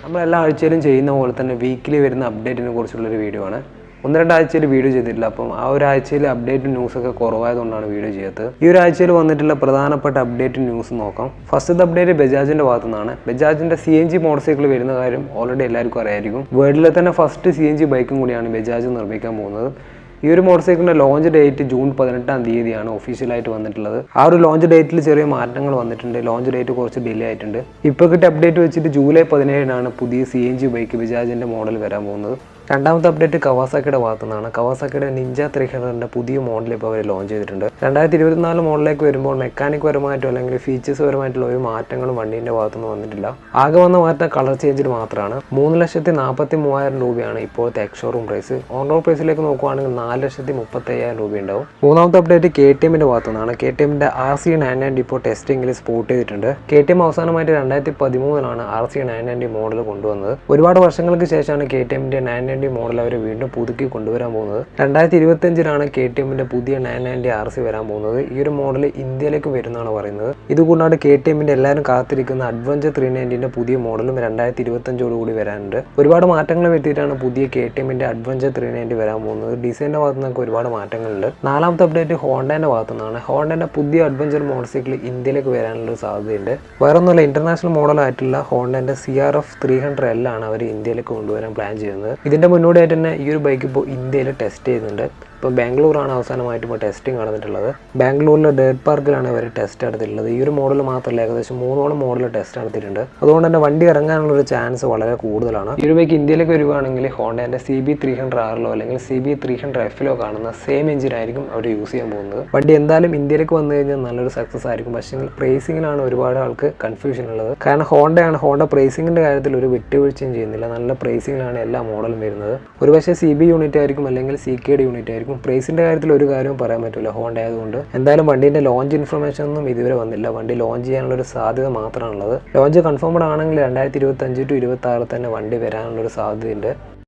നമ്മളെല്ലാ ആഴ്ചയിലും ചെയ്യുന്ന പോലെ തന്നെ വീക്കിലി വരുന്ന അപ്ഡേറ്റിനെ കുറിച്ചുള്ളൊരു വീഡിയോ ആണ്. 1-2 ആഴ്ചയിൽ വീഡിയോ ചെയ്തിട്ടില്ല. അപ്പം ആ ഒരാഴ്ചയിൽ അപ്ഡേറ്റ് ന്യൂസൊക്കെ കുറവായതുകൊണ്ടാണ് വീഡിയോ ചെയ്യാത്തത്. ഈ ഒരാഴ്ചയിൽ വന്നിട്ടുള്ള പ്രധാനപ്പെട്ട അപ്ഡേറ്റ് ന്യൂസ് നോക്കാം. ഫസ്റ്റത്തെ അപ്ഡേറ്റ് ബജാജിൻ്റെ ഭാഗത്തു നിന്നാണ്. ബജാജിൻ്റെ CNG മോട്ടോർ സൈക്കിൾ വരുന്ന കാര്യം ഓൾറെഡി എല്ലാവർക്കും അറിയായിരിക്കും. വേൾഡിലെ തന്നെ ഫസ്റ്റ് CNG ബൈക്കും കൂടിയാണ് ബജാജ് നിർമ്മിക്കാൻ പോകുന്നത്. ഈ ഒരു മോട്ടോർ സൈക്കിളിൻ്റെ ലോഞ്ച് ഡേറ്റ് ജൂൺ 18-ാം തീയതിയാണ് ഒഫീഷ്യലായിട്ട് വന്നിട്ടുള്ളത്. ആ ഒരു ലോഞ്ച് ഡേറ്റിൽ ചെറിയ മാറ്റങ്ങൾ വന്നിട്ടുണ്ട്. ലോഞ്ച് ഡേറ്റ് കുറച്ച് ഡിലേ ആയിട്ടുണ്ട്. ഇപ്പോൾ കിട്ടിയ അപ്ഡേറ്റ് വെച്ചിട്ട് ജൂലൈ 17-നാണ് പുതിയ CNG ബൈക്ക് ബജാജിൻ്റെ മോഡൽ വരാൻ പോകുന്നത്. രണ്ടാമത്തെ അപ്ഡേറ്റ് കവാസാക്കിയുടെ ഭാഗത്തു നിന്നാണ്. കവാസാക്കിയുടെ നിഞ്ച 300ൻ്റെ പുതിയ മോഡൽ ഇപ്പോൾ അവർ ലോഞ്ച് ചെയ്തിട്ടുണ്ട്. 2024 മോഡലിലേക്ക് വരുമ്പോൾ മെക്കാനിക് പരമായിട്ടോ അല്ലെങ്കിൽ ഫീച്ചേഴ്സ് പരമായിട്ടുള്ള ഒരു മാറ്റങ്ങളും വണ്ടീൻ്റെ ഭാഗത്തുനിന്ന് വന്നിട്ടില്ല. ആകെ വന്ന മാറ്റം കളർ ചേഞ്ചിൽ മാത്രമാണ്. 3,43,000 രൂപയാണ് ഇപ്പോഴത്തെ എക്സ്ഷോറൂം പ്രൈസ്. ഓൺ റോഡ് പ്രൈസിലേക്ക് നോക്കുകയാണെങ്കിൽ 4,35,000 രൂപ ഉണ്ടാവും. മൂന്നാമത്തെ അപ്ഡേറ്റ് KTMൻ്റെ ഭാഗത്തു നിന്നാണ്. KTMൻ്റെ RC 990 ഇപ്പോൾ ടെസ്റ്റിംഗിൽ സ്പോട്ട് ചെയ്തിട്ടുണ്ട്. KTM അവസാനമായിട്ട് 2013-ലാണ് RC 990 മോഡൽ കൊണ്ടുവന്നത്. ഒരുപാട് വർഷങ്ങൾക്ക് ശേഷമാണ് KTMൻ്റെ 990 മോഡൽ അവർ വീണ്ടും പുതുക്കി കൊണ്ടുവരാൻ പോകുന്നത്. 2025-ലാണ് KTMൻ്റെ പുതിയ 990 RC വരാൻ പോകുന്നത്. ഈ ഒരു മോഡൽ ഇന്ത്യയിലേക്ക് വരുന്നതാണ് പറയുന്നത്. ഇതുകൂടാതെ KTMൻ്റെ എല്ലാവരും കാത്തിരിക്കുന്ന അഡ്വഞ്ചർ 390ൻ്റെ പുതിയ മോഡലും 2025-ഓടുകൂടി വരാനുണ്ട്. ഒരുപാട് മാറ്റങ്ങൾ വരുത്തിയിട്ടാണ് പുതിയ KTMൻ്റെ അഡ്വഞ്ചർ 390 വരാൻ പോകുന്നത്. ഡിസൈനിൻ്റെ ഭാഗത്തു നിന്നൊക്കെ ഒരുപാട് മാറ്റങ്ങളുണ്ട്. നാലാമത്തെ അപ്ഡേറ്റ് ഹോണ്ടൻ്റെ ഭാഗത്തു നിന്നാണ്. ഹോണ്ടൻ്റെ പുതിയ അഡ്വഞ്ചർ മോട്ടോർ സൈക്കിൾ ഇന്ത്യയിലേക്ക് വരാനുള്ള സാധ്യതയുണ്ട്. വേറൊന്നുമല്ല, ഇന്റർനാഷണൽ മോഡലായിട്ടുള്ള ഹോണ്ടൻ്റെ CRF 300L ആണ് അവർ ഇന്ത്യയിലേക്ക് കൊണ്ടുവരാൻ പ്ലാൻ ചെയ്യുന്നത്. ഇതിൻ്റെ മുന്നോടിയായിട്ട് തന്നെ ഈ ഒരു ബൈക്ക് ഇപ്പോൾ ഇന്ത്യയിൽ ടെസ്റ്റ് ചെയ്യുന്നുണ്ട്. ഇപ്പോൾ ബാംഗ്ലൂരാണ് അവസാനമായിട്ട് ഇപ്പോൾ ടെസ്റ്റിംഗ് നടന്നിട്ടുള്ളത്. ബാംഗ്ലൂരിലെ ഡേർട്ട് പാർക്കിലാണ് അവർ ടെസ്റ്റ് നടത്തിയിട്ടുള്ളത്. ഈ ഒരു മോഡൽ മാത്രമല്ല, ഏകദേശം 3 മോഡൽ ടെസ്റ്റ് നടത്തിയിട്ടുണ്ട്. അതുകൊണ്ട് തന്നെ വണ്ടി ഇറങ്ങാനുള്ള ഒരു ചാൻസ് വളരെ കൂടുതലാണ്. ഈ ഒരു ബൈക്ക് ഇന്ത്യയിലേക്ക് വരികയാണെങ്കിൽ ഹോണ്ടൻ്റെ CB300Rലോ അല്ലെങ്കിൽ CB300Fലോ കാണുന്ന സെയിം എഞ്ചിനായിരിക്കും അവർ യൂസ് ചെയ്യാൻ പോകുന്നത്. വണ്ടി എന്തായാലും ഇന്ത്യയിലേക്ക് വന്നു കഴിഞ്ഞാൽ നല്ലൊരു സക്സസ് ആയിരിക്കും. പക്ഷേ പ്രൈസിങ്ങിലാണ് ഒരുപാട് ആൾക്ക് കൺഫ്യൂഷൻ ഉള്ളത്. കാരണം ഹോണ്ട പ്രൈസിങ്ങിൻ്റെ കാര്യത്തിൽ ഒരു വിട്ടുവീഴ്ചയും ചെയ്യുന്നില്ല. നല്ല പ്രൈസിങ്ങിലാണ് എല്ലാ മോഡലും വരുന്നത്. ഒരുപക്ഷെ CB യൂണിറ്റ് ആയിരിക്കും അല്ലെങ്കിൽ CKD യൂണിറ്റ് ആയിരിക്കും. പ്രൈസിന്റെ കാര്യത്തിൽ ഒരു കാര്യവും പറയാൻ പറ്റില്ല ഹോണ്ട ആയതുകൊണ്ട്. എന്തായാലും വണ്ടീൻ്റെ ലോഞ്ച് ഇൻഫർമേഷൻ ഒന്നും ഇതുവരെ വന്നില്ല. വണ്ടി ലോഞ്ച് ചെയ്യാനുള്ള ഒരു സാധ്യത മാത്രമാണുള്ളത്. ലോഞ്ച് കൺഫേംഡ് ആണെങ്കിൽ 2025 to 2026 തന്നെ വണ്ടി വരാനുള്ളൊരു സാധ്യതയുണ്ട്.